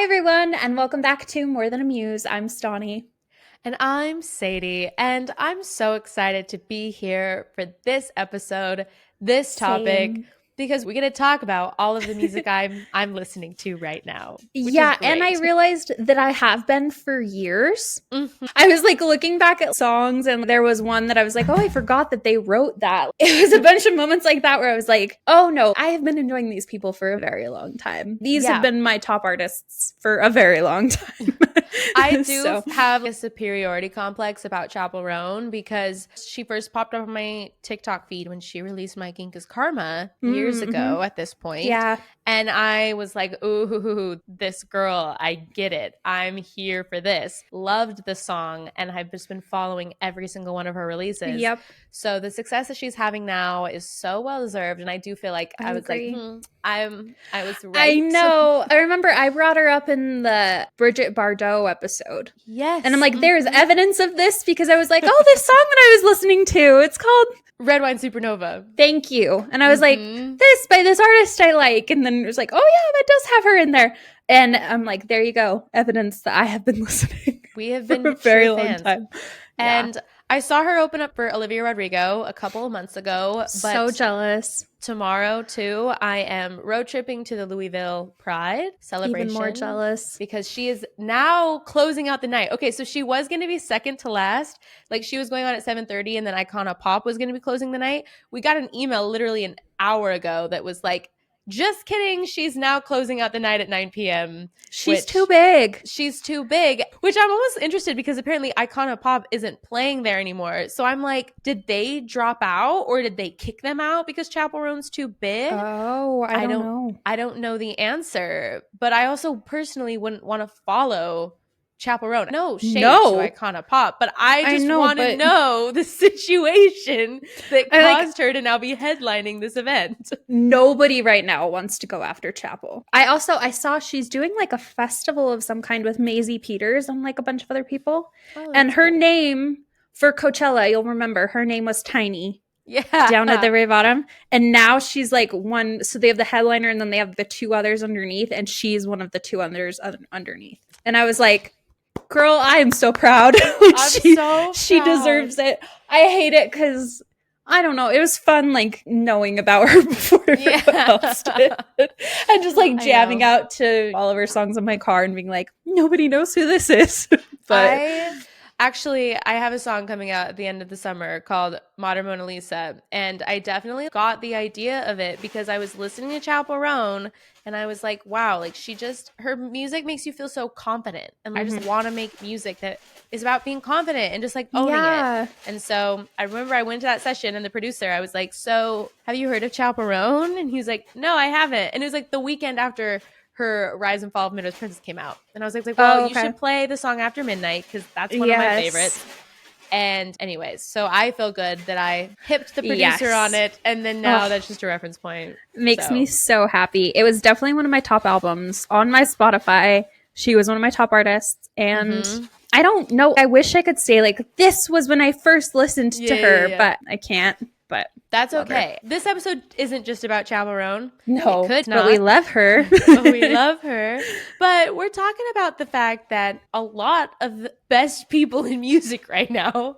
Hi, everyone, and welcome back to More Than a Muse. I'm Stauney. And I'm Sadie, and I'm so excited to be here for this episode, this topic, Same. because we're going to talk about all of the music I'm listening to right now, which is Yeah, and I great. realized that I have been for years. Mhm. I was like looking back at songs, and there was one that I was like, oh, I forgot that they wrote that. It was a bunch of moments like that where I was like, oh no, I have been enjoying these people for a very long time. These have Yeah. been my top artists for a very long time. I do So- have a superiority complex about Chappell Roan because she first popped up on my TikTok feed when she released My Kink is Karma years ago at this point. Yeah. And I was like, ooh, this girl, I get it. I'm here for this. Loved the song, and I've just been following every single one of her releases. Yep. So the success that she's having now is so well deserved, and I do feel like I was agree. like, I was right. I know. I remember I brought her up in the Bridget Bardot episode. Yes. And I'm like, there's evidence of this because I was like, oh, this song that I was listening to, it's called Red Wine Supernova. Thank You. And I was like, this by this artist I like. And then it was like, oh yeah, that does have her in there. And I'm like, there you go. Evidence that I have been listening. We have for been a very true long fans. time. And I saw her open up for Olivia Rodrigo a couple of months ago. But So jealous. tomorrow, too, I am road tripping to the Louisville Pride celebration. Even more jealous. Because she is now closing out the night. Okay, so she was going to be second to last. Like, she was going on at 7:30, and then Icona Pop was going to be closing the night. We got an email literally an hour ago that was like, just kidding, she's now closing out the night at 9 p.m. She's too big. She's too big, which I'm almost interested because apparently Icona Pop isn't playing there anymore. So I'm like, did they drop out or did they kick them out because Chappell Roan's too big? Oh, I don't know. I don't know the answer, but I also personally wouldn't want to follow Chappell Roan. No shade to Icona Pop, but I just want to know the situation that caused her to now be headlining this event. Nobody right now wants to go after Chappell. I saw she's doing like a festival of some kind with Maisie Peters and like a bunch of other people. And her name for Coachella, you'll remember, her name was Tiny. Yeah. Down at the very bottom. And now she's like one, so they have the headliner and then they have the two others underneath, and she's one of the two others underneath. And I was like, girl, I am so proud. She deserves it. I hate it because I don't know. It was fun, like knowing about her before everyone else did, and just like jamming out to all of her songs in my car and being like, nobody knows who this is. But I have a song coming out at the end of the summer called Modern Mona Lisa, and I definitely got the idea of it because I was listening to Chappell Roan, and I was like, wow, like her music makes you feel so confident, and I just want to make music that is about being confident and just like owning it. And so I remember I went to that session, and the producer, I was like, so have you heard of Chappell Roan? And he was like, no, I haven't. And it was like the weekend after her Rise and Fall of Midwest Princess came out. And I was like, well, you should play the song After Midnight because that's one of my favorites. And anyways, so I feel good that I hipped the producer on it. And then now that's just a reference point. Makes me so happy. It was definitely one of my top albums on my Spotify. She was one of my top artists. And I don't know. I wish I could say like, this was when I first listened to her, but I can't. But that's okay. This episode isn't just about Chappell Roan. No, it could not. But we love her. We love her. But we're talking about the fact that a lot of the best people in music right now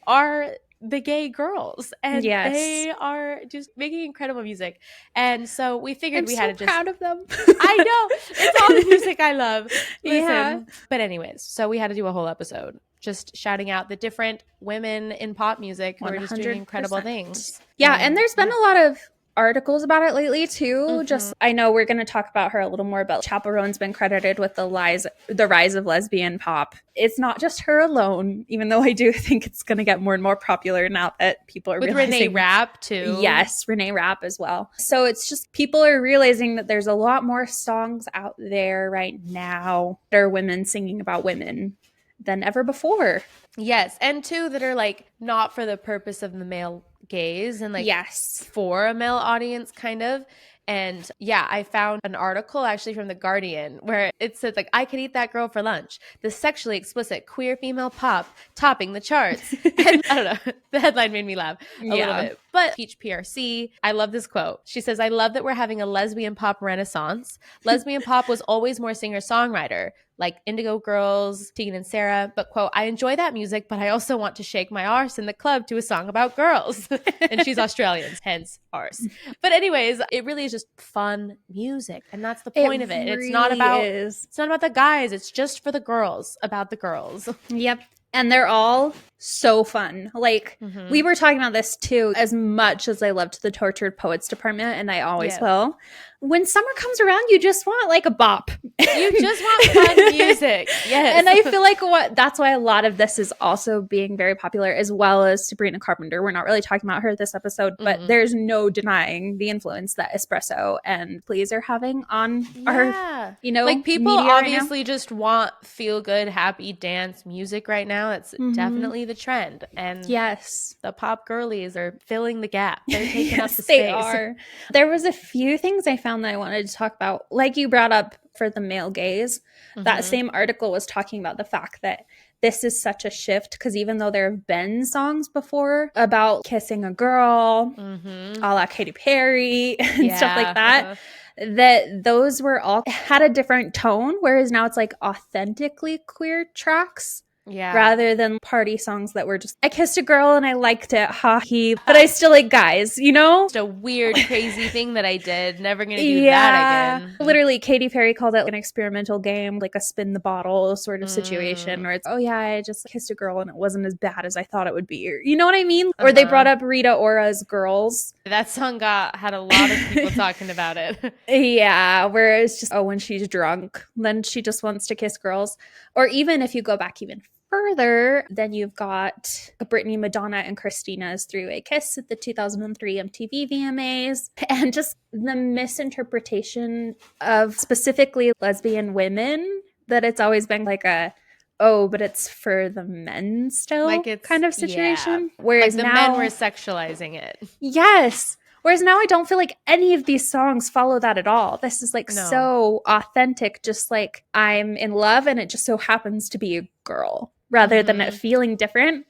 are the gay girls, and they are just making incredible music. And so we figured we had to just proud of them. I know, it's all the music I love. Listen, but anyways, so we had to do a whole episode just shouting out the different women in pop music who are just doing incredible things. Yeah, and there's been a lot of articles about it lately too. Just I know we're going to talk about her a little more, but Chappell Roan's been credited with the rise of lesbian pop. It's not just her alone, even though I do think it's going to get more and more popular now that people are realizing. Renee Rapp too. Yes, Renee Rapp as well. So it's just people are realizing that there's a lot more songs out there right now that are women singing about women than ever before. Yes, and two that are like not for the purpose of the male gaze and like for a male audience kind of. And yeah, I found an article actually from The Guardian where it said like, I could eat that girl for lunch. The sexually explicit queer female pop topping the charts. And I don't know. The headline made me laugh a little bit. But Peach PRC, I love this quote. She says, I love that we're having a lesbian pop renaissance. Lesbian pop was always more singer-songwriter, like Indigo Girls, Tegan and Sarah. But, quote, I enjoy that music, but I also want to shake my arse in the club to a song about girls. And she's Australian, hence arse. But anyways, it really is just fun music. And that's the point of it. Really It's not about is. It's not about the guys. It's just for the girls, about the girls. Yep. And they're all so fun. Like, we were talking about this too. As much as I loved the Tortured Poets department, and I always will, when summer comes around, you just want like a bop. You just want fun music. Yes. And I feel like that's why a lot of this is also being very popular, as well as Sabrina Carpenter. We're not really talking about her this episode, but there's no denying the influence that Espresso and Please are having on our, like people media obviously right just want feel good, happy dance music right now. That's definitely the trend. And yes, the pop girlies are filling the gap. They're taking up the space. They are. There was a few things I found that I wanted to talk about, like you brought up for the male gaze. That same article was talking about the fact that this is such a shift, because even though there have been songs before about kissing a girl, a la Katy Perry and stuff like that, that those were all had a different tone, whereas now it's like authentically queer tracks. Rather than party songs that were just, I kissed a girl and I liked it, ha he, but I still like guys, you know? Just a weird, crazy thing that I did. Never gonna do that again. Literally, Katy Perry called it an experimental game, like a spin the bottle sort of situation, where it's, oh yeah, I just kissed a girl and it wasn't as bad as I thought it would be. Or, you know what I mean? Or they brought up Rita Ora's Girls. That song had a lot of people talking about it. Yeah, where it's just, oh, when she's drunk, then she just wants to kiss girls. Or even if you go back even further, then you've got Britney, Madonna, and Christina's Through a Kiss at the 2003 MTV VMAs, and just the misinterpretation of specifically lesbian women, that it's always been like a, oh, but it's for the men still, like it's, kind of situation. Yeah. Whereas like the now, men were sexualizing it. Yes. Whereas now I don't feel like any of these songs follow that at all. This is like so authentic, just like I'm in love and it just so happens to be a girl, rather than it feeling different.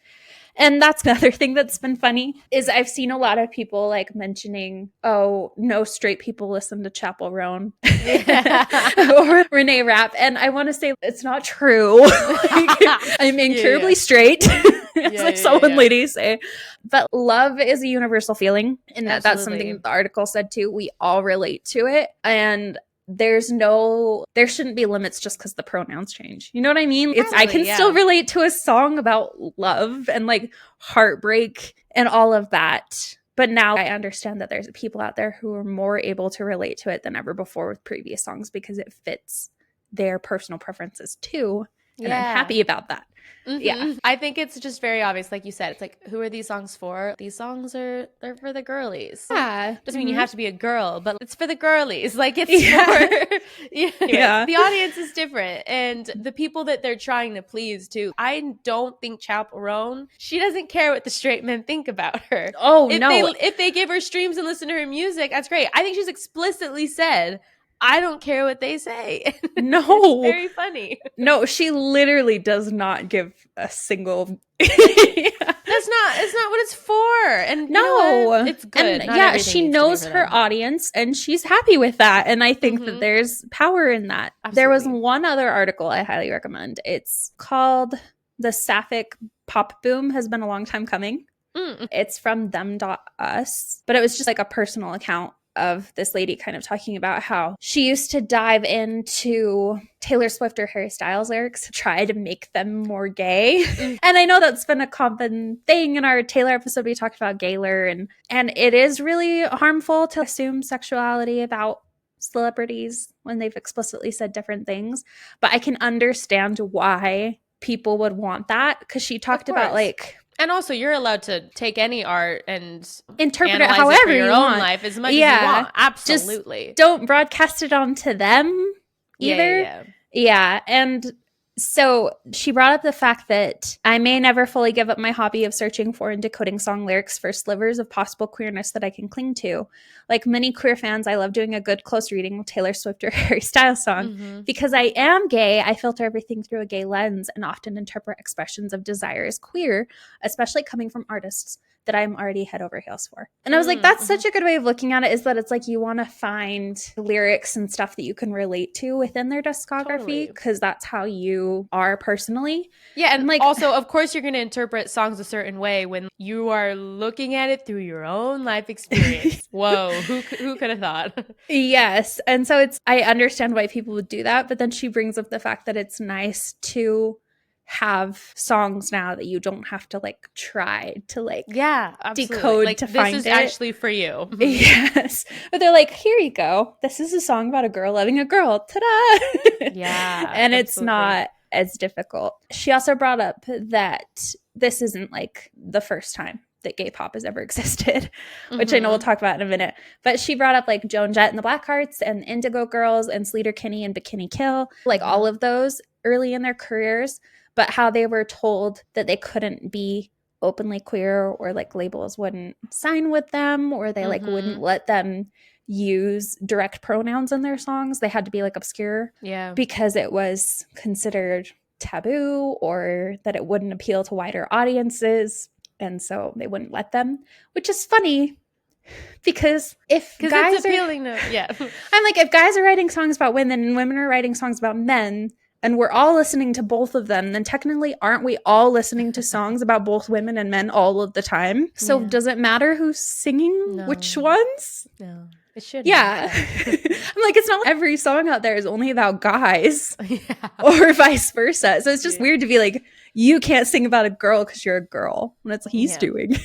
And that's another thing that's been funny, is I've seen a lot of people like mentioning, oh, no straight people listen to Chappell Roan or Renee Rapp. And I want to say it's not true. I'm incurably straight. As ladies say. But love is a universal feeling. And that's something the article said too. We all relate to it. And there shouldn't be limits just because the pronouns change. You know what I mean? I can still relate to a song about love and like heartbreak and all of that. But now I understand that there's people out there who are more able to relate to it than ever before with previous songs, because it fits their personal preferences too. And I'm happy about that. Yeah. I think it's just very obvious. Like you said, it's like, who are these songs for? These songs they're for the girlies. Yeah. Doesn't mean you have to be a girl, but it's for the girlies. Like it's for the audience is different. And the people that they're trying to please too. I don't think Chappell Roan, she doesn't care what the straight men think about her. Oh, If they give her streams and listen to her music, that's great. I think she's explicitly said, I don't care what they say. No. It's very funny. No, she literally does not give a single It's not what it's for. And no, it's good. And she knows her audience and she's happy with that. And I think that there's power in that. Absolutely. There was one other article I highly recommend. It's called The Sapphic Pop Boom Has Been a Long Time Coming. It's from them.us, but it was just like a personal account of this lady kind of talking about how she used to dive into Taylor Swift or Harry Styles lyrics to try to make them more gay. And I know that's been a common thing in our Taylor episode. We talked about Gaylor, and it is really harmful to assume sexuality about celebrities when they've explicitly said different things. But I can understand why people would want that, because she talked about like... And also, you're allowed to take any art and interpret it however for your you own want. Life as much as you want. Absolutely. Just don't broadcast it onto them either. Yeah. And so she brought up the fact that I may never fully give up my hobby of searching for and decoding song lyrics for slivers of possible queerness that I can cling to. Like many queer fans, I love doing a good close reading of Taylor Swift or Harry Styles song. Because I am gay, I filter everything through a gay lens and often interpret expressions of desire as queer, especially coming from artists that I'm already head over heels for. And I was like, that's such a good way of looking at it, is that it's like you want to find lyrics and stuff that you can relate to within their discography, because that's how you are personally. Yeah, and like, also, of course, you're going to interpret songs a certain way when you are looking at it through your own life experience. Whoa, who could have thought? Yes. And so I understand why people would do that, but then she brings up the fact that it's nice to have songs now that you don't have to like try to like decode like, to find it. This is actually for you. Yes. But they're like, here you go. This is a song about a girl loving a girl. Ta-da! Yeah. And it's not as difficult. She also brought up that this isn't like the first time that gay pop has ever existed, which I know we'll talk about in a minute. But she brought up like Joan Jett and the Blackhearts and Indigo Girls and Sleater Kinney and Bikini Kill, like all of those early in their careers, but how they were told that they couldn't be openly queer, or like labels wouldn't sign with them, or they like wouldn't let them use direct pronouns in their songs. They had to be like obscure, because it was considered taboo, or that it wouldn't appeal to wider audiences. And so they wouldn't let them, which is funny because guys it's appealing to, I'm like, if guys are writing songs about women and women are writing songs about men, and we're all listening to both of them, then technically aren't we all listening to songs about both women and men all of the time? So does it matter who's singing which ones? No. It should. Yeah. I'm like, it's not every song out there is only about guys or vice versa. So it's just weird to be like, you can't sing about a girl because you're a girl when it's like he's doing.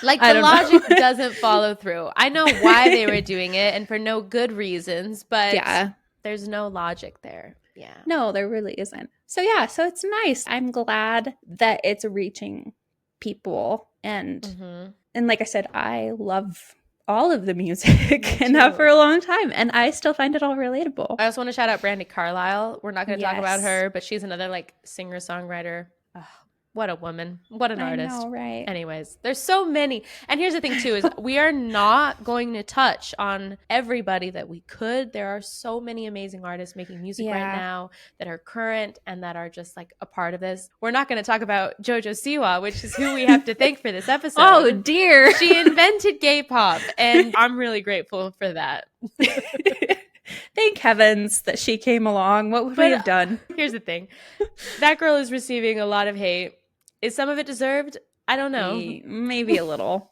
Like the logic doesn't follow through. I know why they were doing it and for no good reasons, but there's no logic there. Yeah. No, there really isn't. So so it's nice. I'm glad that it's reaching people. And like I said, I love all of the music and have for a long time, and I still find it all relatable. I also want to shout out Brandy Carlisle. We're not going to talk about her, but she's another like singer-songwriter. What a woman. What an artist. I know, right? Anyways, there's so many. And here's the thing too, is we are not going to touch on everybody that we could. There are so many amazing artists making music right now that are current and that are just like a part of this. We're not going to talk about JoJo Siwa, which is who we have to thank for this episode. Oh dear. She invented gay pop, and I'm really grateful for that. Thank heavens that she came along. What would we have done? Here's the thing. That girl is receiving a lot of hate. Is some of it deserved? I don't know. Maybe a little.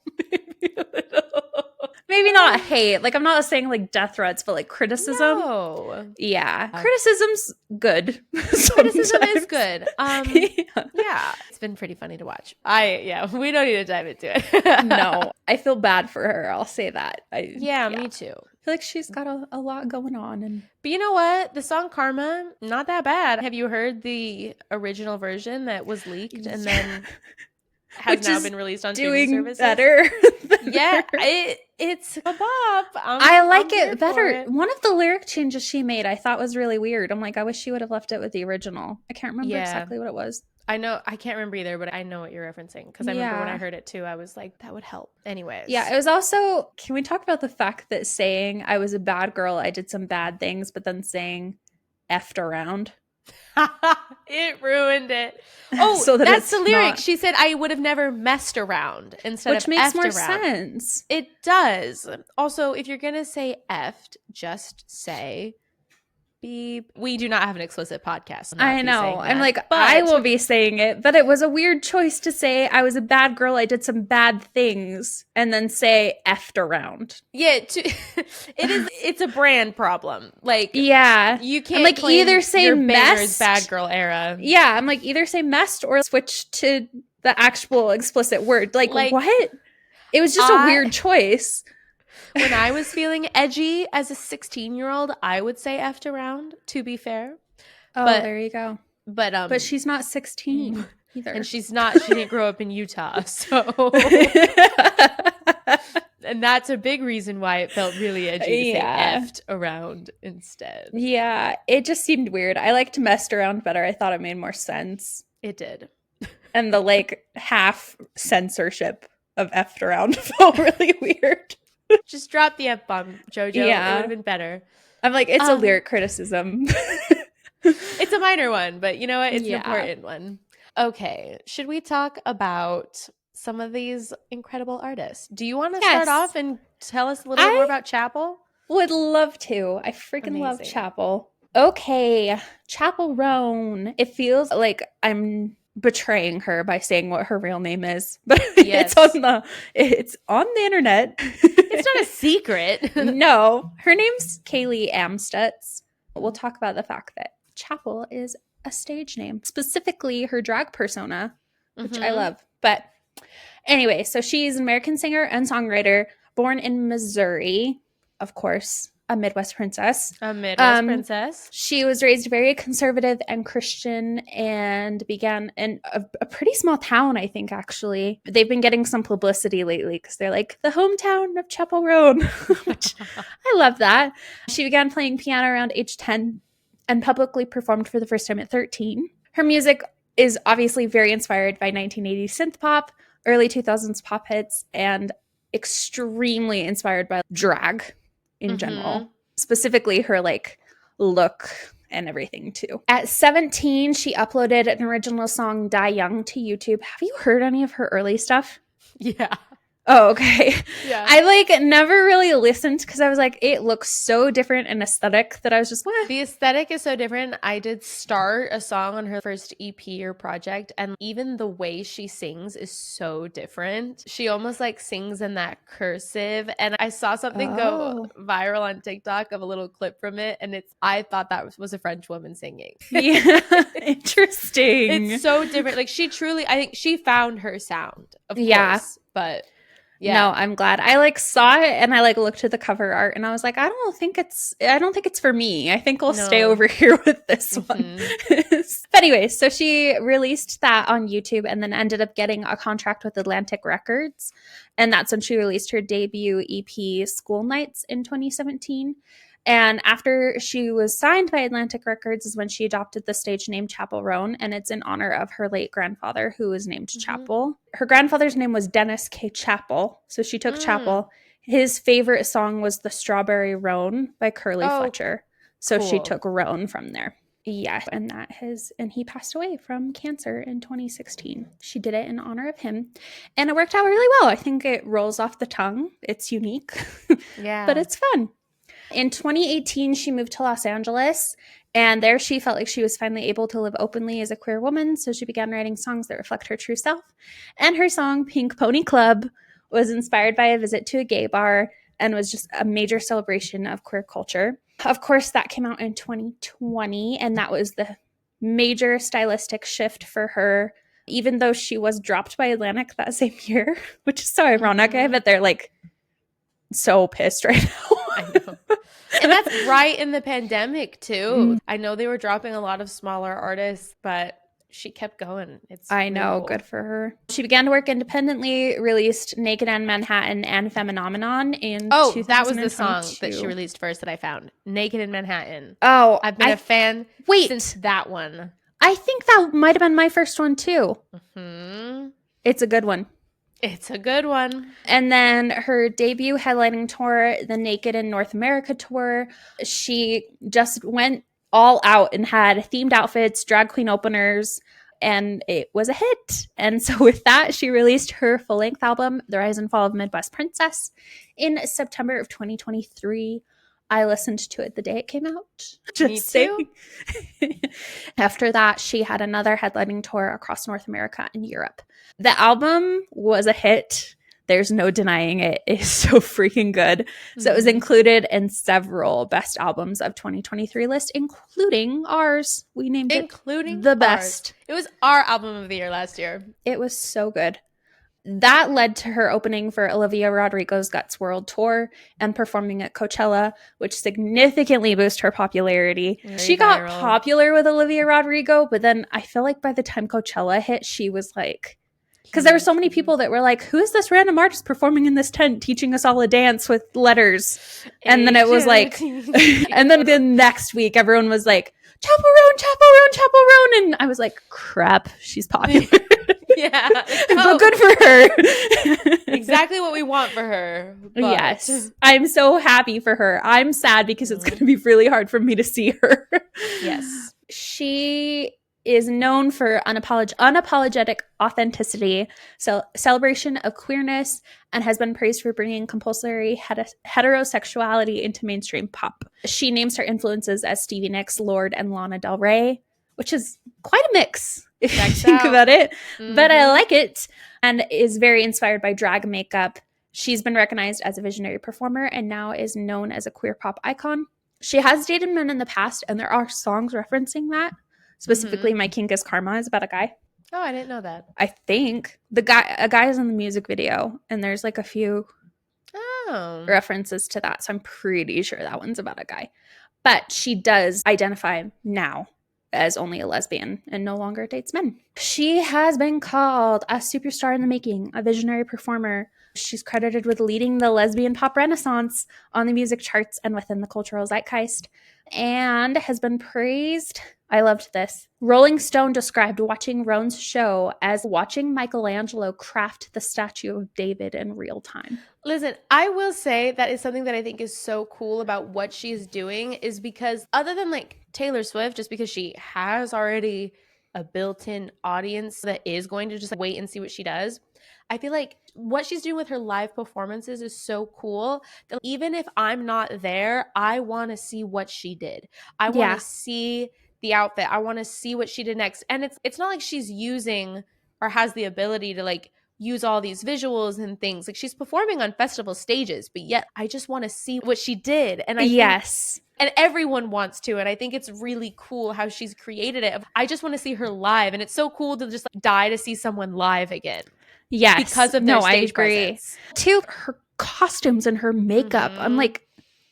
Maybe not hate. Like, I'm not saying like death threats, but like criticism. No. Yeah. Criticism's good. Criticism is good. Yeah. It's been pretty funny to watch. We don't need to dive into it. No. I feel bad for her. I'll say that. Me too. I feel like she's got a lot going on. But you know what? The song Karma, not that bad. Have you heard the original version that was leaked and then has now been released on streaming services? Better. It's a bop. I like it better. One of the lyric changes she made I thought was really weird. I'm like, I wish she would have left it with the original. I can't remember exactly what it was. I know, I can't remember either, but I know what you're referencing because I remember when I heard it too, I was like, that would help. Anyways. Yeah, it was also, can we talk about the fact that saying I was a bad girl, I did some bad things, but then saying effed around? It ruined it. Oh, so that's the lyric. She said I would have never messed around instead of effed around. Which makes more sense. It does. Also, if you're going to say effed, just say beep. We do not have an explicit podcast. I know. I'm like, I will be saying it, but it was a weird choice to say I was a bad girl, I did some bad things, and then say effed around. Yeah, it's a brand problem. Like, yeah, you can't like either say messed, bad girl era. Yeah, I'm like either say messed or switch to the actual explicit word. Like what? It was just a weird choice. When I was feeling edgy as a 16-year-old, I would say effed around, to be fair. But there you go. But she's not 16 either. And she didn't grow up in Utah. So and that's a big reason why it felt really edgy to say effed around instead. Yeah, it just seemed weird. I liked messed around better. I thought it made more sense. It did. And the like half censorship of effed around felt really weird. Just drop the F-bomb, JoJo. Yeah. It would have been better. I'm like, it's a lyric criticism. It's a minor one, but you know what? It's an important one. Okay. Should we talk about some of these incredible artists. Do you want to Yes. start off and tell us a little bit more about Chappell? Would love to. I freaking love Amazing. Chappell. Okay, Chappell Roan. It feels like I'm betraying her by saying what her real name is, but Yes. it's on the internet. It's not a secret. No, her name's Kaylee Amstutz. We'll talk about the fact that Chappell is a stage name, specifically her drag persona, which I love. But anyway, so she's an American singer and songwriter, born in Missouri, of course, a Midwest princess. A Midwest princess. She was raised very conservative and Christian and began in a pretty small town, I think, actually. They've been getting some publicity lately because they're like, the hometown of Chappell Roan, which I love that. She began playing piano around age 10 and publicly performed for the first time at 13. Her music is obviously very inspired by 1980s synth pop, early 2000s pop hits, and extremely inspired by drag in general, specifically her like look and everything too. At 17, she uploaded an original song, Die Young, to YouTube. Have you heard any of her early stuff? Yeah. Oh, okay. Yeah. I like never really listened because I was like, it looks so different and aesthetic that I was just, The aesthetic is so different. I did start a song on her first EP or project, and even the way she sings is so different. She almost like sings in that cursive, and I saw something go viral on TikTok of a little clip from it, and I thought that was a French woman singing. Yeah, interesting. It's so different. Like she truly, I think she found her sound, of course, but yeah. No, I'm glad. I like saw it and I like looked at the cover art and I was like, I don't think it's for me. I think I'll stay over here with this one. But anyway, so she released that on YouTube and then ended up getting a contract with Atlantic Records. And that's when she released her debut EP, School Nights, in 2017. And after she was signed by Atlantic Records is when she adopted the stage name Chappell Roan, and it's in honor of her late grandfather, who was named Chappell. Her grandfather's name was Dennis K. Chappell, so she took Chappell. His favorite song was The Strawberry Roan by Curly Fletcher, so she took Roan from there. Yeah, and he passed away from cancer in 2016. She did it in honor of him, and it worked out really well. I think it rolls off the tongue. It's unique, but it's fun. In 2018, she moved to Los Angeles, and there she felt like she was finally able to live openly as a queer woman, so she began writing songs that reflect her true self. And her song, Pink Pony Club, was inspired by a visit to a gay bar and was just a major celebration of queer culture. Of course, that came out in 2020, and that was the major stylistic shift for her, even though she was dropped by Atlantic that same year, which is so ironic. I bet they're like so pissed right now. I know. And that's right in the pandemic too. I know they were dropping a lot of smaller artists, but she kept going. I know, cool. Good for her. She began to work independently, released Naked in Manhattan and Femininomenon in 2022. That was the song that she released first that I found. Naked in Manhattan. Oh, I've been a fan since that one. I think that might have been my first one too. It's a good one. It's a good one. And then her debut headlining tour, the Naked in North America tour, she just went all out and had themed outfits, drag queen openers, and it was a hit. And so with that, she released her full-length album, The Rise and Fall of Midwest Princess, in September of 2023. I listened to it the day it came out. Me too. After that, she had another headlining tour across North America and Europe. The album was a hit. There's no denying it. It is so freaking good. So it was included in several best albums of 2023 list, including ours. We named it the best. It was our album of the year last year. It was so good. That led to her opening for Olivia Rodrigo's Guts World Tour and performing at Coachella, which significantly boosted her popularity. She got popular with Olivia Rodrigo, but then I feel like by the time Coachella hit, she was like, because there were so many people that were like, who is this random artist performing in this tent teaching us all a dance with letters? And then it was like, and then the next week, everyone was like, Chappell Roan, Chappell Roan, Chappell Roan. And I was like, crap, she's popular. Yeah. But good for her. Exactly what we want for her. But. Yes. I'm so happy for her. I'm sad because it's going to be really hard for me to see her. Yes. She is known for unapologetic authenticity, so celebration of queerness, and has been praised for bringing compulsory heterosexuality into mainstream pop. She names her influences as Stevie Nicks, Lorde, and Lana Del Rey, which is quite a mix if you think about it. But I like it, and is very inspired by drag makeup. She's been recognized as a visionary performer and now is known as a queer pop icon. She has dated men in the past, and there are songs referencing that. Specifically, My Kink is Karma is about a guy. Oh, I didn't know that. I think a guy is in the music video, and there's like a few references to that. So I'm pretty sure that one's about a guy. But she does identify now as only a lesbian and no longer dates men. She has been called a superstar in the making, a visionary performer. She's credited with leading the lesbian pop renaissance on the music charts and within the cultural zeitgeist, and has been praised. I loved this. Rolling Stone described watching Roan's show as watching Michelangelo craft the statue of David in real time. Listen, I will say that is something that I think is so cool about what she's doing, is because other than like Taylor Swift, just because she has already a built-in audience that is going to just like, wait and see what she does, I feel like what she's doing with her live performances is so cool that even if I'm not there, I want to see what she did. I want to see the outfit. I want to see what she did next. And it's not like she's using or has the ability to like use all these visuals and things. Like she's performing on festival stages, but yet I just want to see what she did. And I think, and everyone wants to. And I think it's really cool how she's created it. I just want to see her live. And it's so cool to just like die to see someone live again. Yes. Because of their stage presence. To her costumes and her makeup. I'm like,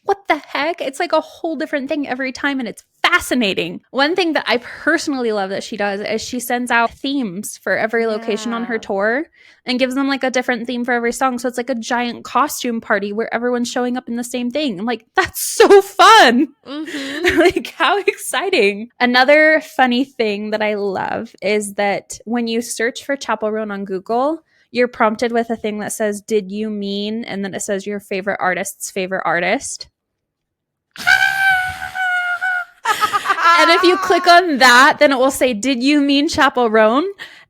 what the heck? It's like a whole different thing every time, and it's fascinating. One thing that I personally love that she does is she sends out themes for every location on her tour and gives them like a different theme for every song. So it's like a giant costume party where everyone's showing up in the same thing. I'm like, that's so fun. Like, how exciting. Another funny thing that I love is that when you search for Chappell Roan on Google, you're prompted with a thing that says, did you mean? And then it says your favorite artist's favorite artist. And if you click on that, then it will say, did you mean Chappell Roan?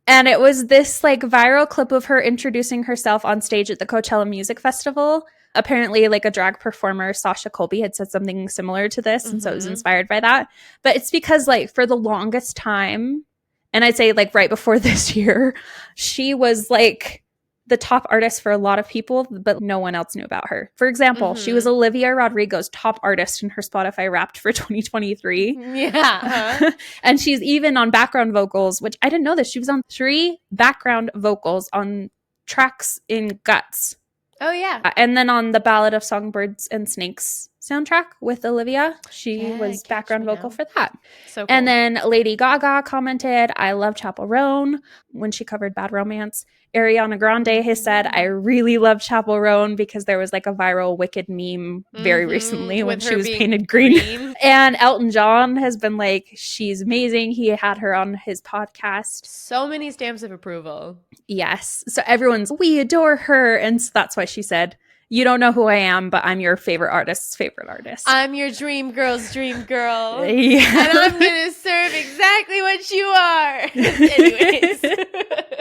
And it was this like viral clip of her introducing herself on stage at the Coachella Music Festival. Apparently, like a drag performer, Sasha Colby, had said something similar to this. And so it was inspired by that. But it's because like for the longest time, and I'd say like right before this year, she was like the top artist for a lot of people, but no one else knew about her. For example, she was Olivia Rodrigo's top artist in her Spotify Wrapped for 2023. Yeah. And she's even on background vocals, which I didn't know this. She was on 3 background vocals on tracks in Guts. Oh, yeah. And then on the Ballad of Songbirds and Snakes soundtrack with Olivia, she was background vocal for that. So cool. And then Lady Gaga commented, I love Chappell Roan, when she covered Bad Romance. Ariana Grande has said, I really love Chappell Roan because there was like a viral Wicked meme very recently when she was painted green. And Elton John has been like, she's amazing. He had her on his podcast. So many stamps of approval. Yes. So everyone's, we adore her. And so that's why she said, you don't know who I am, but I'm your favorite artist's favorite artist. I'm your dream girl's dream girl. Yeah. And I'm going to serve exactly what you are. Anyways.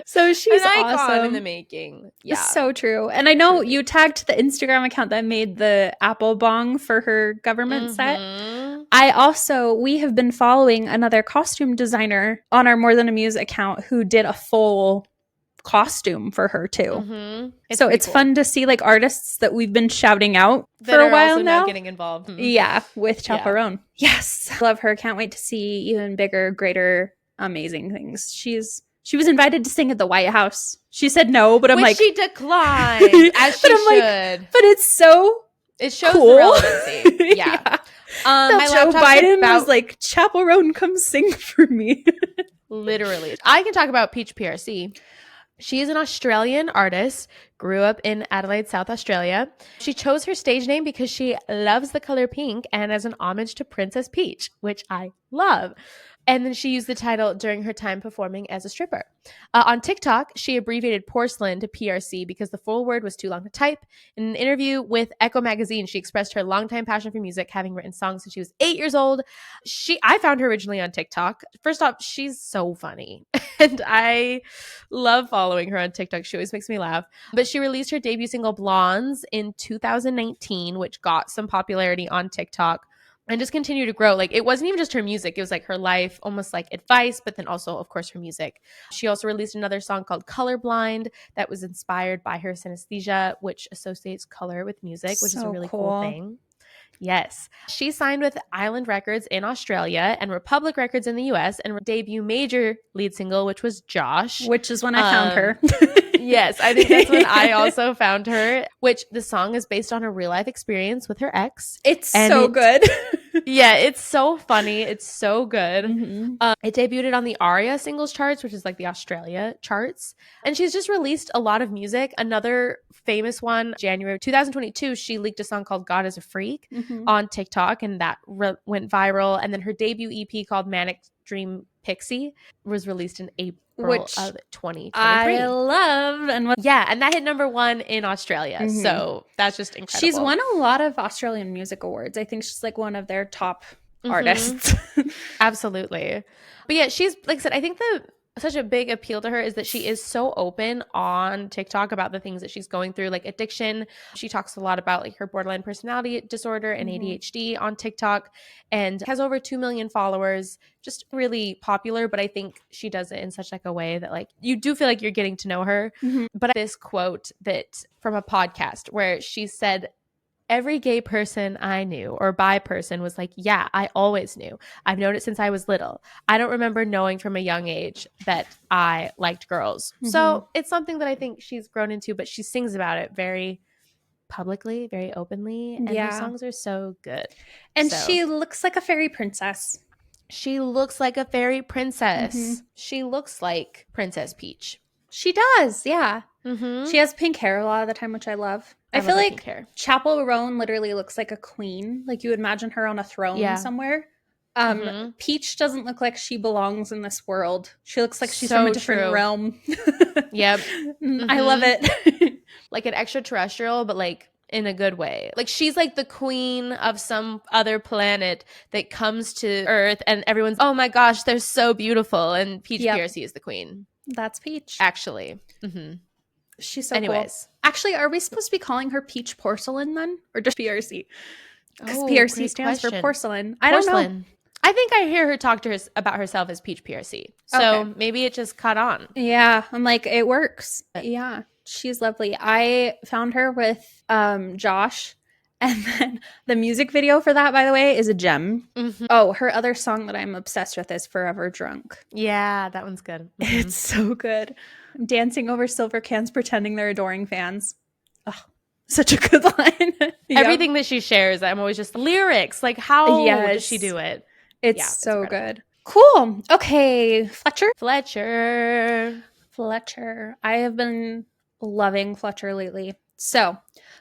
So she's an icon awesome. In the making. Yeah. So true. And I know you tagged the Instagram account that made the apple bong for her government set. We have been following another costume designer on our More Than a Muse account who did a full costume for her too. So it's cool. Fun to see like artists that we've been shouting out that for a while also now getting involved. Yeah, with Chappell Roan. Yes. Love her. Can't wait to see even bigger, greater, amazing things. She was invited to sing at the White House. She said no, but I'm Which like she declined as she should. Like, but it's so it shows cool. the relevancy. Yeah. My Joe Biden was like, Chappell Roan, come sing for me. Literally. I can talk about Peach PRC. She is an Australian artist, grew up in Adelaide, South Australia. She chose her stage name because she loves the color pink and as an homage to Princess Peach, which I love. And then she used the title during her time performing as a stripper. On TikTok, she abbreviated porcelain to PRC because the full word was too long to type. In an interview with Echo magazine, she expressed her longtime passion for music, having written songs since she was 8 years old. I found her originally on TikTok. First off, she's so funny, and I love following her on TikTok. She always makes me laugh. But she released her debut single Blondes in 2019, which got some popularity on TikTok and just continue to grow. Like, it wasn't even just her music, it was like her life, almost like advice, but then also, of course, her music. She also released another song called Colorblind that was inspired by her synesthesia, which associates color with music, which is a really cool thing. Yes. She signed with Island Records in Australia and Republic Records in the US, and debut major lead single, which was Josh. Which is when I found her. Yes, I think that's when I also found her, which the song is based on a real life experience with her ex. It's so good. Yeah, it's so funny. It's so good. Mm-hmm. It debuted on the ARIA singles charts, which is like the Australia charts. And she's just released a lot of music. Another famous one, January 2022, she leaked a song called God is a Freak on TikTok, and that went viral. And then her debut EP called Manic Dream Pixie was released in April of 2023. I love. And that hit number 1 in Australia. So that's just incredible. She's won a lot of Australian music awards. I think she's like one of their top artists. Absolutely. But yeah, she's, like I said, I think such a big appeal to her is that she is so open on TikTok about the things that she's going through, like addiction. She talks a lot about like her borderline personality disorder and ADHD on TikTok, and has over 2 million followers, just really popular. But I think she does it in such like a way that like you do feel like you're getting to know her. But this quote that from a podcast where she said, every gay person I knew or bi person was like, yeah, I always knew. I've known it since I was little. I don't remember knowing from a young age that I liked girls. So it's something that I think she's grown into, but she sings about it very publicly, very openly. And her songs are so good. And she looks like a fairy princess. She looks like a fairy princess. She looks like Princess Peach. She does, yeah. She has pink hair a lot of the time, which I love. I feel like Chappell Roan literally looks like a queen. Like you would imagine her on a throne somewhere. Peach doesn't look like she belongs in this world. She looks like she's from a different realm. Yep. I love it. Like an extraterrestrial, but like in a good way. Like she's like the queen of some other planet that comes to Earth and everyone's, oh my gosh, they're so beautiful. And Peach PRC is the queen. That's Peach. Actually. She's so cool. Actually, are we supposed to be calling her Peach Porcelain then? Or just PRC? Because PRC stands for porcelain. I don't know. I think I hear her talk to about herself as Peach PRC. So maybe it just caught on. Yeah. I'm like, it works. Yeah. She's lovely. I found her with Josh. And then the music video for that, by the way, is a gem. Oh, her other song that I'm obsessed with is Forever Drunk. Yeah, that one's good. It's so good. Dancing over silver cans, pretending they're adoring fans. Oh, such a good line. Everything that she shares, I'm always just lyrics. Like, how does she do it? It's so good. Cool. Okay, Fletcher. I have been loving Fletcher lately. So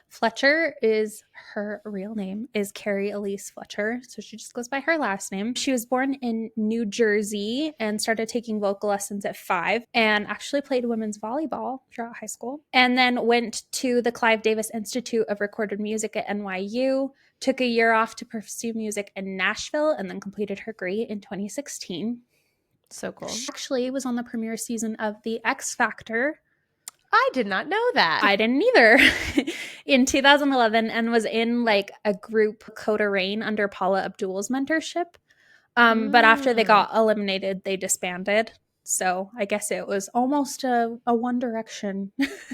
Fletcher is her real name is Carrie Elise Fletcher. So she just goes by her last name. She was born in New Jersey and started taking vocal lessons at 5 and actually played women's volleyball throughout high school. And then went to the Clive Davis Institute of Recorded Music at NYU, took a year off to pursue music in Nashville, and then completed her degree in 2016. So cool. She actually was on the premiere season of The X Factor. I did not know that. I didn't either. In 2011, and was in like a group Coda Rain under Paula Abdul's mentorship. But after they got eliminated, they disbanded. So I guess it was almost a One Direction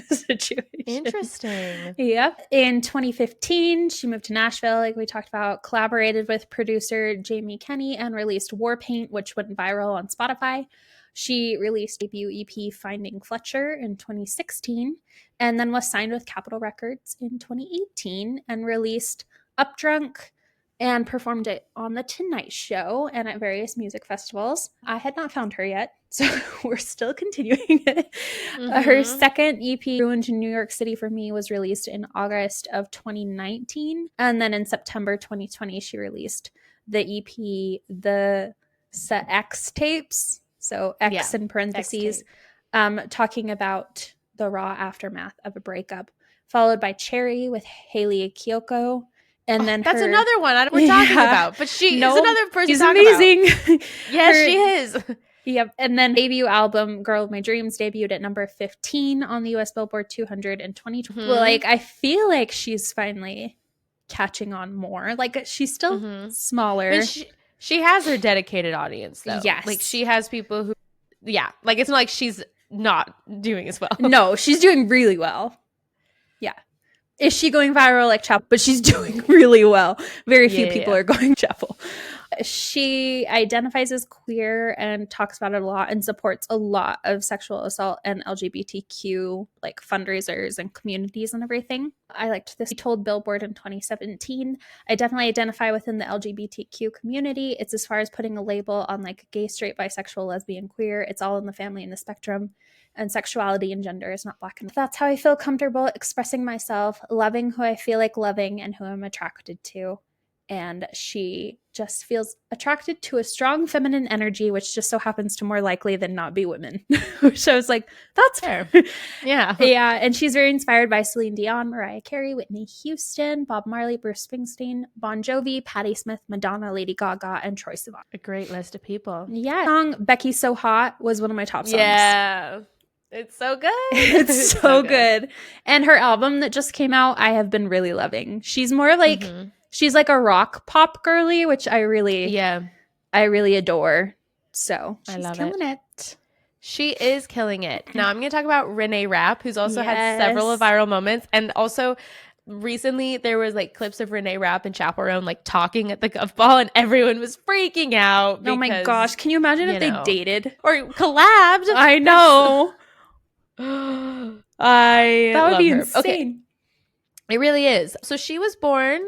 situation. Interesting. Yep. In 2015, she moved to Nashville, like we talked about, collaborated with producer Jamie Kenney, and released War Paint, which went viral on Spotify. She released debut EP Finding Fletcher in 2016, and then was signed with Capitol Records in 2018 and released Up Drunk and performed it on The Tonight Show and at various music festivals. I had not found her yet, so we're still continuing it. Her second EP, Ruined in New York City for Me, was released in August of 2019. And then in September 2020, she released the EP, The X tapes. So X in parentheses, talking about the raw aftermath of a breakup, followed by Cherry with Haley Kiyoko. And then that's another one we're talking about, but she is another person. She's amazing. Yes, she is. Yep. And then debut album Girl of My Dreams debuted at number 15 on the US Billboard 200 in 2020. Well, like, I feel like she's finally catching on more. Like, she's still smaller. I mean, she has her dedicated audience, though. Yes. Like, she has people who, like, it's not like she's not doing as well. No, she's doing really well. Yeah. Is she going viral like Chappell? But she's doing really well. Very few people are going Chappell. She identifies as queer and talks about it a lot and supports a lot of sexual assault and LGBTQ like fundraisers and communities and everything. I liked this. She told Billboard in 2017, I definitely identify within the LGBTQ community. It's as far as putting a label on like gay, straight, bisexual, lesbian, queer. It's all in the family and the spectrum. And sexuality and gender is not black and white. That's how I feel comfortable expressing myself, loving who I feel like loving and who I'm attracted to. And she just feels attracted to a strong feminine energy, which just so happens to more likely than not be women. Which I was like, that's fair. Yeah. Yeah. And she's very inspired by Celine Dion, Mariah Carey, Whitney Houston, Bob Marley, Bruce Springsteen, Bon Jovi, Patti Smith, Madonna, Lady Gaga, and Troye Sivan. A great list of people. Yeah. The song Becky's So Hot was one of my top songs. Yeah. It's so good. It's so good. And her album that just came out, I have been really loving. She's more like, she's like a rock pop girly, which I really adore. So she's killing it. She is killing it. Now I'm going to talk about Renee Rapp, who's also had several viral moments. And also recently there was like clips of Renee Rapp and Chappell Roan like talking at the Gov Ball, and everyone was freaking out. Because, oh my gosh. Can you imagine if they dated? Or collabed? I know. That would be her. insane. Okay. It really is. So she was born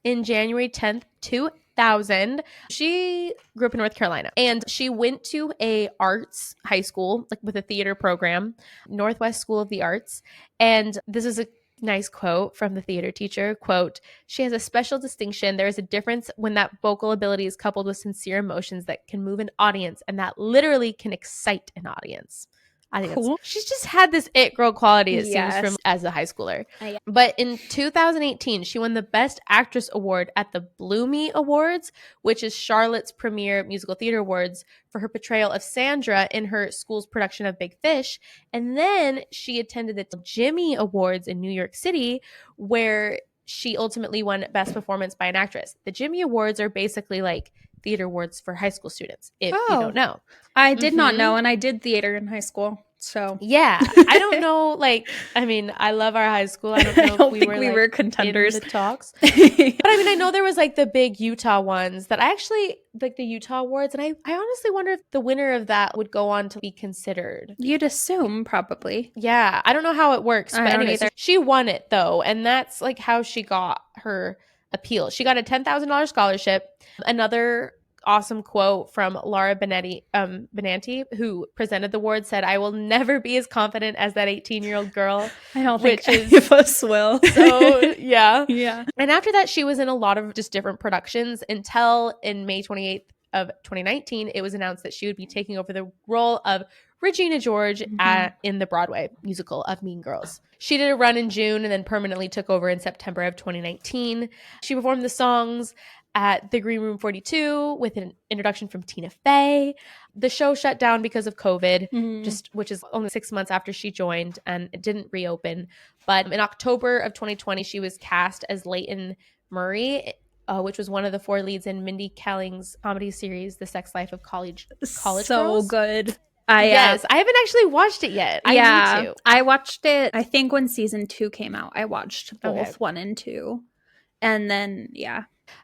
in January 10th, 2000. She grew up in North Carolina, and she went to a arts high school, like with a theater program, Northwest School of the Arts. And this is a nice quote from the theater teacher. Quote, she has a special distinction. There is a difference when that vocal ability is coupled with sincere emotions that can move an audience, and that literally can excite an audience. I think cool. She's just had this it girl quality, it seems, from as a high schooler. But in 2018, she won the Best Actress Award at the Bloomy Awards, which is Charlotte's premier musical theater awards, for her portrayal of Sandra in her school's production of Big Fish. And then she attended the Jimmy Awards in New York City, where she ultimately won Best Performance by an Actress. The Jimmy Awards are basically like theater awards for high school students, if you don't know. I did not know, and I did theater in high school. So yeah, I don't know. Like, I mean, I love our high school. I don't know if we were contenders in the talks, but I mean, I know there was like the big Utah ones that I actually like, the Utah Awards, and I honestly wonder if the winner of that would go on to be considered. You'd assume, probably. Yeah, I don't know how it works, but anyway, so she won it though, and that's like how she got her appeal. She got a $10,000 scholarship. Another awesome quote from Laura Benanti, who presented the award, said, "I will never be as confident as that 18-year-old girl." I don't think any of us will. So yeah. Yeah. And after that, she was in a lot of just different productions until in May 28th of 2019, it was announced that she would be taking over the role of Regina George in the Broadway musical of Mean Girls. She did a run in June and then permanently took over in September of 2019. She performed the songs at the Green Room 42 with an introduction from Tina Fey. The show shut down because of COVID, which is only 6 months after she joined, and it didn't reopen. But in October of 2020, she was cast as Leighton Murray, which was one of the 4 leads in Mindy Kaling's comedy series, The Sex Life of College Girls. So good. Yes, I haven't actually watched it yet. I need to. I watched it, I think when season 2 came out. I watched both 1 and 2. And then,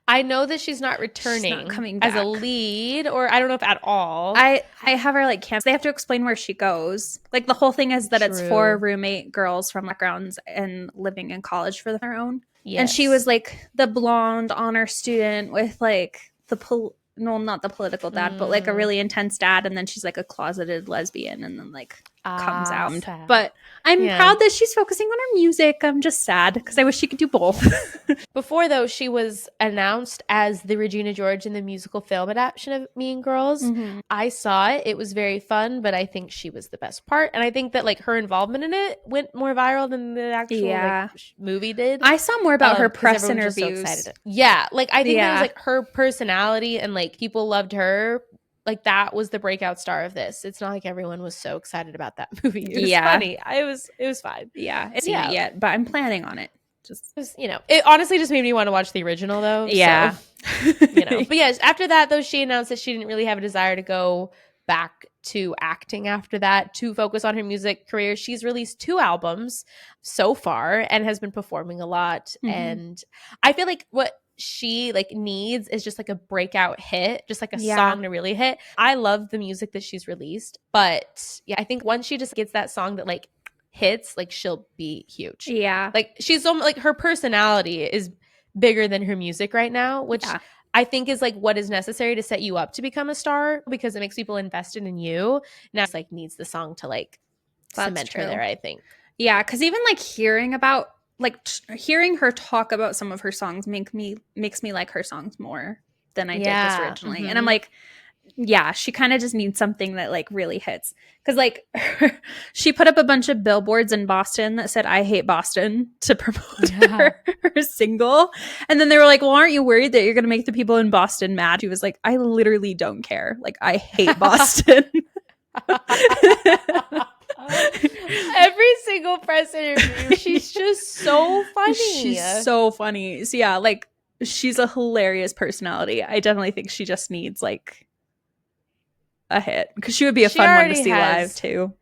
I know that she's not returning coming back as a lead, or I don't know if at all. I have her like camp. They have to explain where she goes. Like the whole thing is that it's 4 roommate girls from backgrounds and living in college for their own. Yes. And she was like the blonde honor student with like not the political dad, but like a really intense dad. And then she's like a closeted lesbian. And then like comes out. Sad. But I'm proud that she's focusing on her music. I'm just sad because I wish she could do both. Before, though, she was announced as the Regina George in the musical film adaptation of Mean Girls. Mm-hmm. I saw it. It was very fun, but I think she was the best part. And I think that like her involvement in it went more viral than the actual like, movie did. I saw more about her press interviews. So yeah, like I think it was like her personality and like people loved her. Like that was the breakout star of this. It's not like everyone was so excited about that movie. It was funny. It was fine. Yeah, it's not yet, but I'm planning on it. Just it honestly just made me want to watch the original though. Yeah. So, but yes, after that though, she announced that she didn't really have a desire to go back to acting after that to focus on her music career. She's released 2 albums so far and has been performing a lot. Mm-hmm. And I feel like what she like needs is just like a breakout hit, just like a song to really hit. I love the music that she's released, but I think once she just gets that song that like hits, like she'll be huge. Yeah, like she's so like her personality is bigger than her music right now, which I think is like what is necessary to set you up to become a star because it makes people invested in you. Now it's like needs the song to like cement her there, I think. Yeah, because even like hearing her talk about some of her songs makes me like her songs more than I did just originally. Mm-hmm. And I'm like, she kind of just needs something that like really hits. Because like she put up a bunch of billboards in Boston that said "I hate Boston" to promote her single. And then they were like, well, aren't you worried that you're going to make the people in Boston mad? She was like, I literally don't care. Like, I hate Boston. Every single press interview, she's just so funny. She's so funny. So yeah, like she's a hilarious personality. I definitely think she just needs like a hit because she would be a fun one to see live too.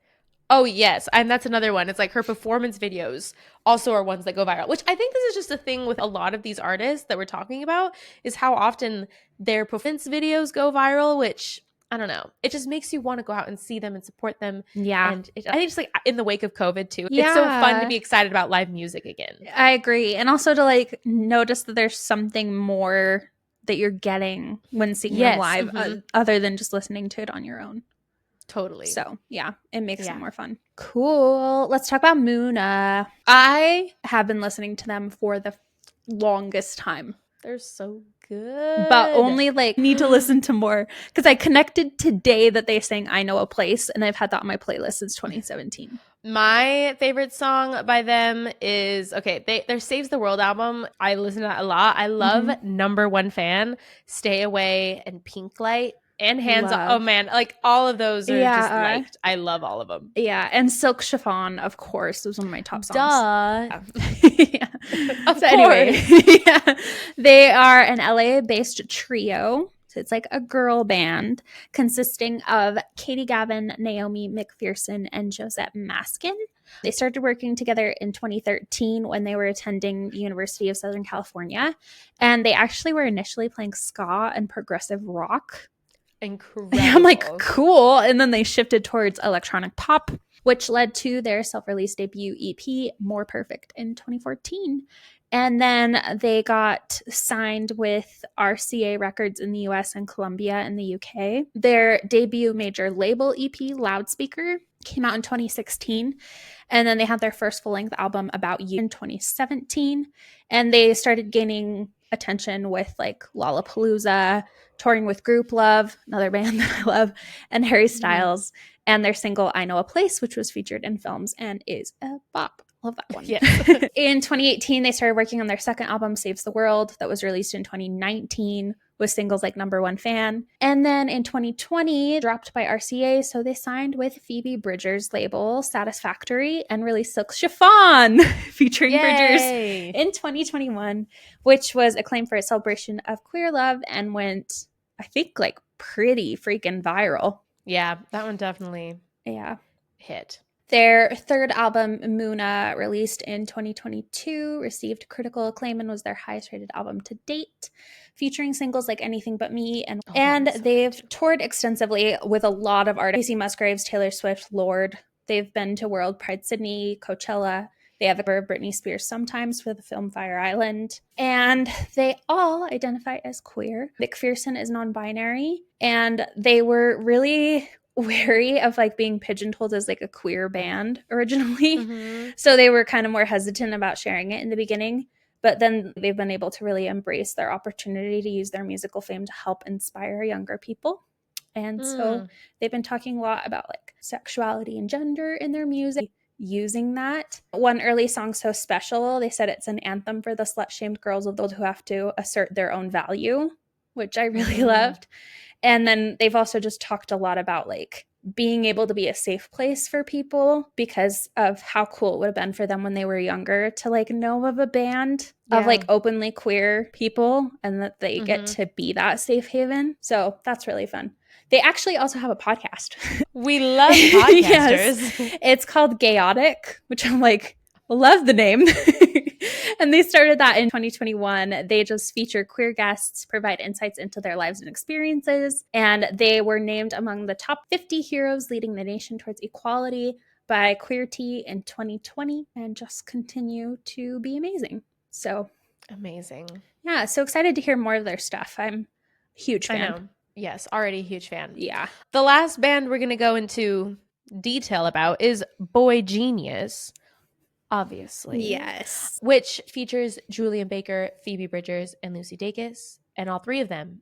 Oh yes, and that's another one. It's like her performance videos also are ones that go viral, which I think this is just a thing with a lot of these artists that we're talking about is how often their performance videos go viral, which I don't know. It just makes you want to go out and see them and support them. Yeah. And I think just like in the wake of COVID too, it's so fun to be excited about live music again. I agree. And also to like notice that there's something more that you're getting when seeing them live other than just listening to it on your own. Totally. So yeah, it makes it more fun. Cool. Let's talk about Muna. I have been listening to them for the longest time. They're so good. But only like need to listen to more because I connected today that they sang "I Know a Place" and I've had that on my playlist since 2017. My favorite song by them is their Saves the World album. I listen to that a lot. I love Number One Fan, Stay Away, and Pink Light. And Hands Off. Oh man, like all of those are just liked. I love all of them. Yeah, and Silk Chiffon, of course, was one of my top songs. Duh. Of course. Anyway, they are an LA-based trio. So it's like a girl band consisting of Katie Gavin, Naomi McPherson, and Josette Maskin. They started working together in 2013 when they were attending the University of Southern California. And they actually were initially playing ska and progressive rock. Incredible. I'm like, cool. And then they shifted towards electronic pop, which led to their self-released debut EP, More Perfect, in 2014. And then they got signed with RCA Records in the US and Columbia in the UK. Their debut major label EP, Loudspeaker, came out in 2016. And then they had their first full-length album, About You, in 2017. And they started gaining attention with like Lollapalooza, touring with Group Love, another band that I love, and Harry Styles, and their single "I Know a Place," which was featured in films and is a bop. Love that one. Yeah. In 2018, they started working on their second album, Saves the World, that was released in 2019 with singles like Number One Fan. And then in 2020, dropped by RCA, so they signed with Phoebe Bridgers' label, Satisfactory, and released Silk Chiffon, featuring Bridgers in 2021, which was acclaimed for its celebration of queer love and went, I think, like pretty freaking viral. Yeah, that one definitely hit. Their third album, Muna, released in 2022, received critical acclaim and was their highest rated album to date, featuring singles like Anything But Me. And they've toured extensively with a lot of artists. Casey Musgraves, Taylor Swift, Lorde. They've been to World Pride Sydney, Coachella. They have a cover of Britney Spears sometimes for the film Fire Island. And they all identify as queer. McPherson is non-binary. And they were really wary of like being pigeonholed as like a queer band originally. Mm-hmm. So they were kind of more hesitant about sharing it in the beginning. But then they've been able to really embrace their opportunity to use their musical fame to help inspire younger people. And so they've been talking a lot about like sexuality and gender in their music, using that. One early song, So Special, they said it's an anthem for the slut-shamed girls of those who have to assert their own value, which I really loved. And then they've also just talked a lot about like being able to be a safe place for people because of how cool it would have been for them when they were younger to like know of a band of like openly queer people and that they get to be that safe haven. So that's really fun. They actually also have a podcast. We love podcasters. Yes. It's called Gayotic, which I'm like, love the name. And they started that in 2021. They just feature queer guests, provide insights into their lives and experiences. And they were named among the top 50 heroes leading the nation towards equality by Queerty in 2020 and just continue to be amazing. So amazing. Yeah, so excited to hear more of their stuff. I'm a huge fan. I know. Yes, already a huge fan. Yeah. The last band we're going to go into detail about is Boygenius. Obviously. Yes. Which features Julian Baker, Phoebe Bridgers, and Lucy Dacus. And all three of them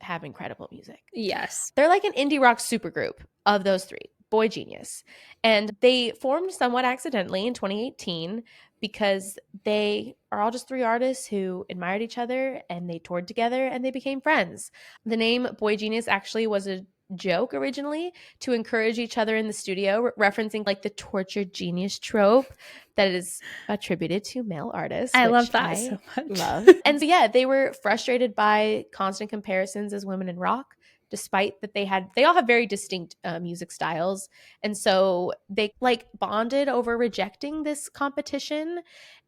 have incredible music. Yes. They're like an indie rock supergroup of those three, Boygenius. And they formed somewhat accidentally in 2018 because they are all just three artists who admired each other and they toured together and they became friends. The name Boygenius actually was a joke originally to encourage each other in the studio, referencing like the tortured genius trope that is attributed to male artists. I love that so much. Love. And so yeah, they were frustrated by constant comparisons as women in rock, despite that they all have very distinct music styles. And so they like bonded over rejecting this competition,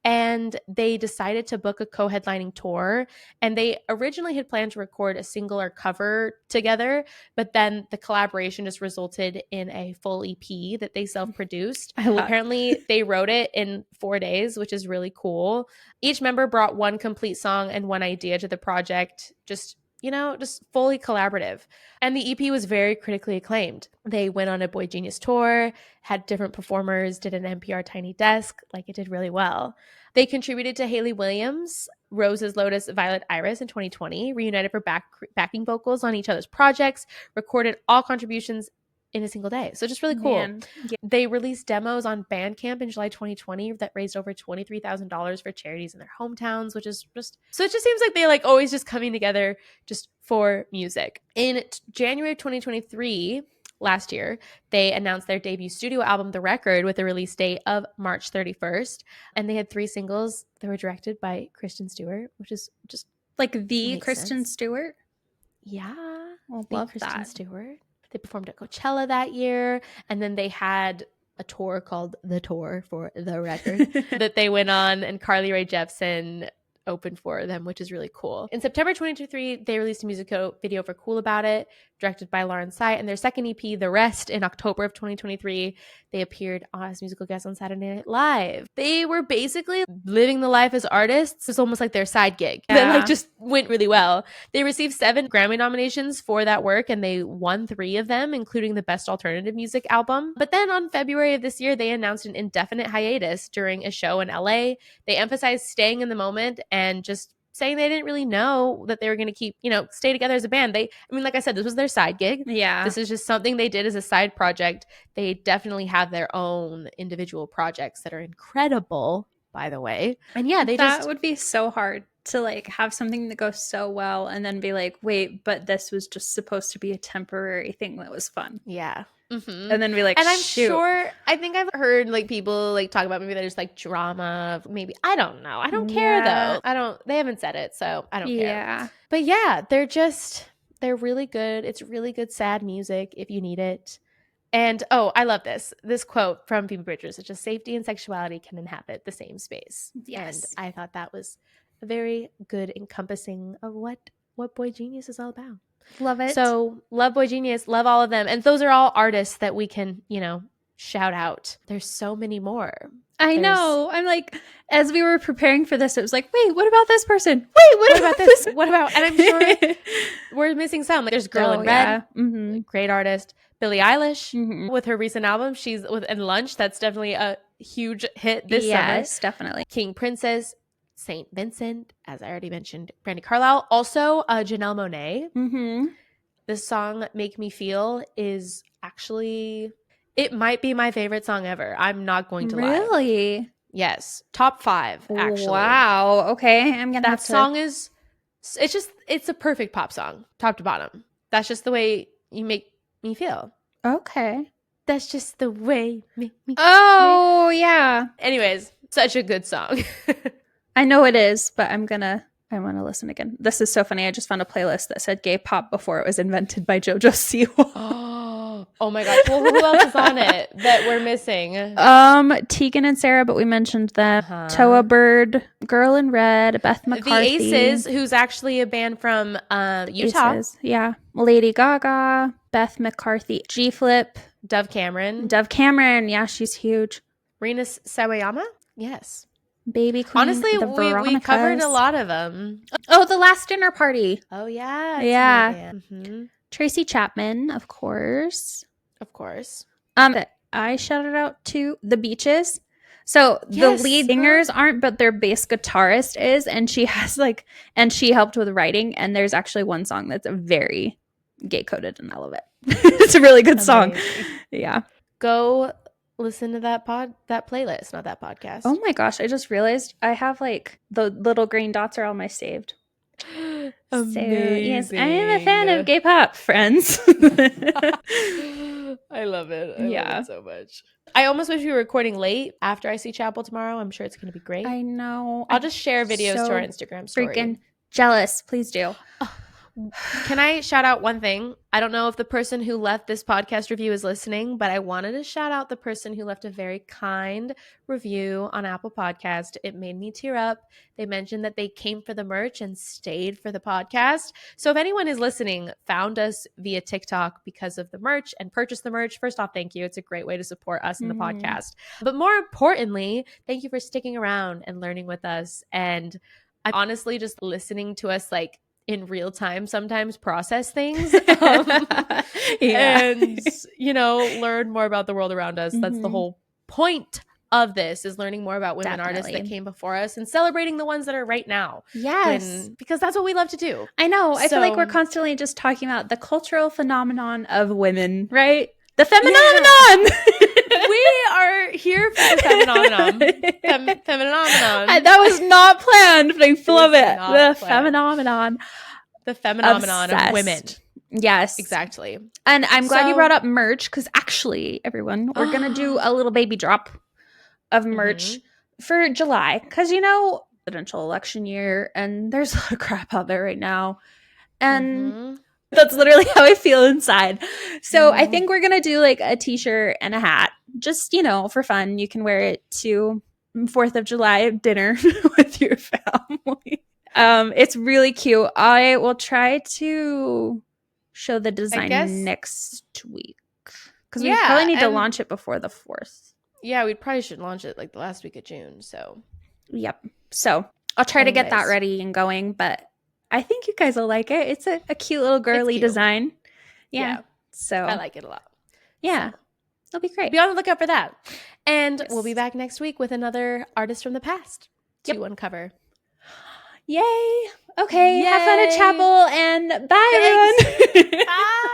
and they decided to book a co-headlining tour. And they originally had planned to record a single or cover together, but then the collaboration just resulted in a full EP that they self-produced. Apparently they wrote it in 4 days, which is really cool. Each member brought one complete song and one idea to the project, just fully collaborative. And the EP was very critically acclaimed. They went on a Boygenius tour, had different performers, did an NPR Tiny Desk, like it did really well. They contributed to Hayley Williams, Rose's Lotus, Violet Iris in 2020, reunited for backing vocals on each other's projects, recorded all contributions in a single day. So just really cool. Yeah. They released demos on Bandcamp in July 2020 that raised over $23,000 for charities in their hometowns, which is just, so it just seems like they like always just coming together just for music. In January 2023, last year, they announced their debut studio album, The Record, with a release date of March 31st. And they had 3 singles that were directed by Kristen Stewart, which is just like the Kristen Stewart. Yeah. I love Kristen that. Stewart. They performed at Coachella that year, and then they had a tour called The Tour for The Record that they went on, and Carly Rae Jepsen opened for them, which is really cool. In September 2023, they released a music video for Cool About It, directed by Lauren Sight, and their second EP, The Rest, in October of 2023, they appeared as musical guests on Saturday Night Live. They were basically living the life as artists. It's almost like their side gig that like just went really well. They received 7 Grammy nominations for that work, and they won 3 of them, including the Best Alternative Music Album. But then on February of this year, they announced an indefinite hiatus during a show in LA. They emphasized staying in the moment and just saying they didn't really know that they were going to keep, stay together as a band. Like I said, this was their side gig. Yeah. This is just something they did as a side project. They definitely have their own individual projects that are incredible, by the way. And yeah, that would be so hard to like have something that goes so well and then be like, wait, but this was just supposed to be a temporary thing that was fun. Yeah. Mm-hmm. And then be like, and I'm sure, I think I've heard like people like talk about maybe there's like drama, maybe, I don't know. I don't care though. They haven't said it, so I don't care. Yeah. But yeah, they're really good. It's really good sad music if you need it. And I love this quote from Phoebe Bridgers, which is safety and sexuality can inhabit the same space. Yes. And I thought that was a very good encompassing of what Boygenius is all about. Love it. So love Boygenius, love all of them. And those are all artists that we can, shout out. There's so many more. I know. I'm like, as we were preparing for this, it was like, wait, what about this person? Wait, what about this? What about? And I'm sure we're missing some. Like, there's Girl in Red, Yeah. Mm-hmm. great artist. Billie Eilish Mm-hmm. with her recent album, she's with and Lunch. That's definitely a huge hit this summer. Yes, definitely. King Princess, Saint Vincent, as I already mentioned, Brandy Carlisle. Also, Janelle Monáe. Mm-hmm. The song "Make Me Feel" is actually, it might be my favorite song ever. I'm not going to lie. Really? Yes, top 5 actually. Wow. Okay, I'm gonna That have to. song is, it's a perfect pop song, top to bottom. That's just the way you make me feel. Okay. That's just the way you make me Oh yeah. Anyways, such a good song. I know it is, but I want to listen again. This is so funny. I just found a playlist that said gay pop before it was invented by JoJo Siwa. Oh my gosh. Well, who else is on it that we're missing? Tegan and Sarah, but we mentioned them. Toa Bird, Girl in Red, Beth McCarthy. The Aces, who's actually a band from Utah. Aces, yeah. Lady Gaga, Beth McCarthy, G Flip. Dove Cameron. Yeah, she's huge. Renus Sawayama? Yes. Baby Queen. Honestly, we covered a lot of them. Oh, The Last Dinner Party. Oh, yeah. Yeah. Mm-hmm. Tracy Chapman, of course. Of course. I shouted out to The Beaches. So Yes. the lead singers aren't, but their bass guitarist is, and she has and she helped with writing. And there's actually one song that's very gay coded, and I love it. It's a really good song. Yeah. Go listen to that playlist, not that podcast. Oh my gosh, I just realized I have the little green dots are all my saved. Amazing. So yes, I am a fan of gay pop, friends. I love it. I Yeah. love it so much. I almost wish we were recording late after I see Chappell tomorrow. I'm sure it's going to be great. I know. I'll just share videos so to our Instagram story. Freaking jealous. Please do. Can I shout out one thing? I don't know if the person who left this podcast review is listening, but I wanted to shout out the person who left a very kind review on Apple Podcast. It made me tear up. They mentioned that they came for the merch and stayed for the podcast. So if anyone is listening, found us via TikTok because of the merch and purchased the merch, first off, thank you. It's a great way to support us in the podcast. But more importantly, thank you for sticking around and learning with us. And I'm honestly just listening to us in real time sometimes process things and learn more about the world around us. That's the whole point of this, is learning more about women artists that came before us and celebrating the ones that are right now. Yes, because that's what we love to do. I know. I feel like we're constantly just talking about the cultural phenomenon of women, right? The Femininomenon. We are here for the Femininomenon. Femininomenon. That was not planned, but I love it. The Femininomenon. The Femininomenon of women. Yes. Exactly. And I'm glad you brought up merch, because actually, everyone, we're going to do a little baby drop of merch for July. Because, presidential election year, and there's a lot of crap out there right now. And that's literally how I feel inside. So I think we're going to do a t-shirt and a hat, just, for fun. You can wear it to 4th of July dinner with your family. It's really cute. I will try to show the design next week, because we probably need to launch it before the 4th. Yeah, we probably should launch it the last week of June. So yep. So I'll try to get that ready and going, but I think you guys will like it. It's a cute little girly design. Yeah. So I like it a lot. Yeah. So it'll be great. Be on the lookout for that. And we'll be back next week with another artist from the past to uncover. Yay. Okay. Yay. Have fun at Chappell, and bye, everyone. Bye.